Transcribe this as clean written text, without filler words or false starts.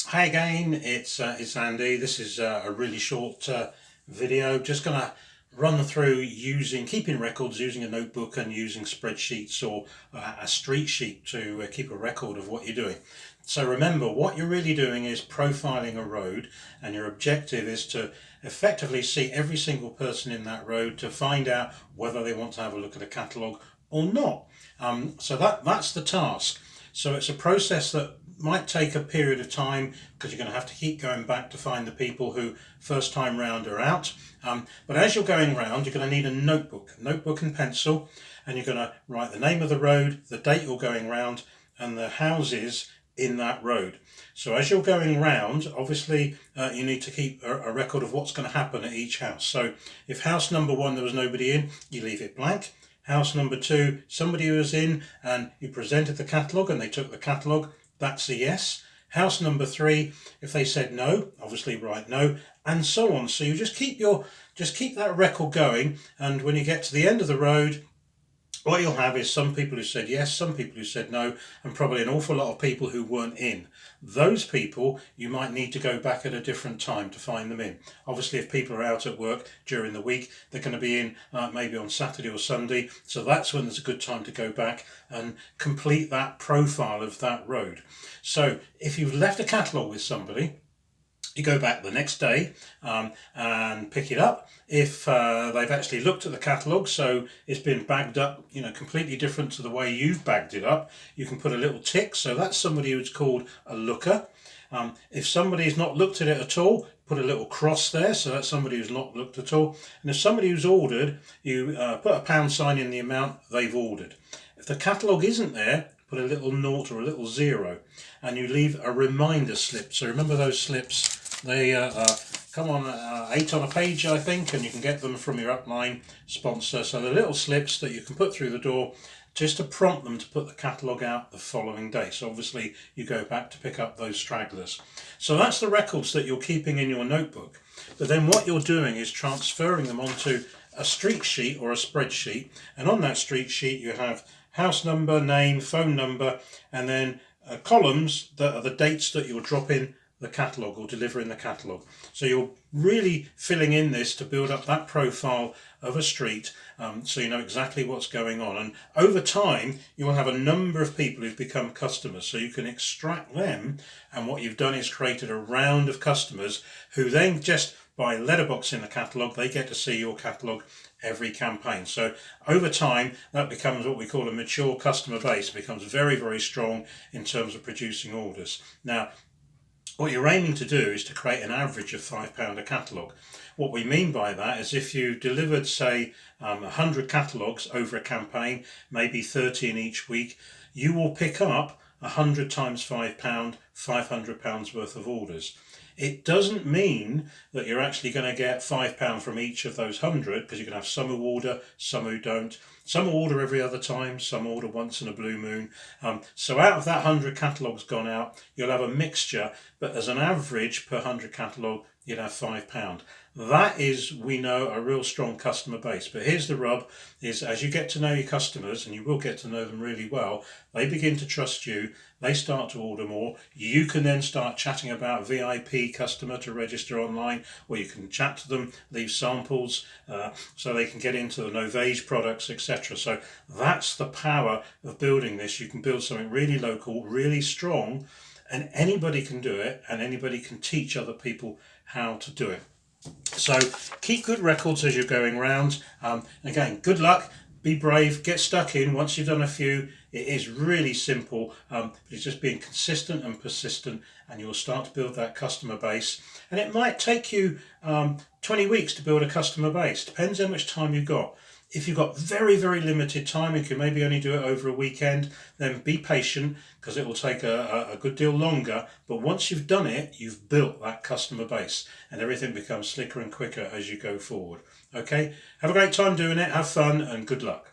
Hi again, it's Andy. This is a really short video. Just gonna run through keeping records using a notebook and using spreadsheets or a street sheet to keep a record of what you're doing. So remember, what you're really doing is profiling a road, and your objective is to effectively see every single person in that road to find out whether they want to have a look at a catalogue or not. So that's the task. So it's a process that might take a period of time because you're going to have to keep going back to find the people who first time round are out. But as you're going round, you're going to need a notebook and pencil, and you're going to write the name of the road, the date you're going round, and the houses in that road. So as you're going round, obviously you need to keep a record of what's going to happen at each house. So if house number 1 there was nobody in, you leave it blank. House number 2, somebody was in and you presented the catalogue and they took the catalogue, that's a yes. House number 3, if they said no, obviously write no, and so on. So you just keep that record going, and when you get to the end of the road, what you'll have is some people who said yes, some people who said no, and probably an awful lot of people who weren't in. Those people you might need to go back at a different time to find them in. Obviously, if people are out at work during the week, they're going to be in maybe on Saturday or Sunday, so that's when there's a good time to go back and complete that profile of that road. So if you've left a catalogue with somebody, you go back the next day and pick it up. If they've actually looked at the catalogue, so it's been bagged up, completely different to the way you've bagged it up, you can put a little tick. So that's somebody who's called a looker. If somebody's not looked at it at all, put a little cross there. So that's somebody who's not looked at all. And if somebody who's ordered, you put a pound sign in the amount they've ordered. If the catalogue isn't there, put a little naught or a little 0, and you leave a reminder slip. So remember those slips. They come on 8 on a page, I think, and you can get them from your upline sponsor. So the little slips that you can put through the door just to prompt them to put the catalogue out the following day. So obviously you go back to pick up those stragglers. So that's the records that you're keeping in your notebook. But then what you're doing is transferring them onto a street sheet or a spreadsheet, and on that street sheet you have house number, name, phone number, and then columns that are the dates that you'll drop in the catalogue or delivering the catalogue. So you're really filling in this to build up that profile of a street, so you know exactly what's going on. And over time you will have a number of people who've become customers, so you can extract them, and what you've done is created a round of customers who then just by letterboxing the catalogue, they get to see your catalogue every campaign. So over time that becomes what we call a mature customer base. It becomes very, very strong in terms of producing orders. Now what you're aiming to do is to create an average of £5 a catalogue. What we mean by that is if you delivered, say, 100 catalogues over a campaign, maybe 30 in each week, you will pick up 100 times £5, £500 worth of orders. It doesn't mean that you're actually going to get £5 from each of those 100, because you can have some who order, some who don't. Some order every other time, some order once in a blue moon. So out of that 100 catalogues gone out, you'll have a mixture, but as an average per 100 catalogue, you'd have £5. That is, we know, a real strong customer base. But here's the rub, is as you get to know your customers, and you will get to know them really well, they begin to trust you, they start to order more. You can then start chatting about VIP customer to register online, or you can chat to them, leave samples, so they can get into the Novage products, etc. So that's the power of building this. You can build something really local, really strong, and anybody can do it, and anybody can teach other people how to do it. So keep good records as you're going round. Again, good luck, be brave, get stuck in. Once you've done a few, it is really simple, but it's just being consistent and persistent, and you'll start to build that customer base. And it might take you 20 weeks to build a customer base, depends how much time you've got. If you've got very, very limited time, you can maybe only do it over a weekend, then be patient, because it will take a good deal longer. But once you've done it, you've built that customer base, and everything becomes slicker and quicker as you go forward. Okay, have a great time doing it, have fun, and good luck.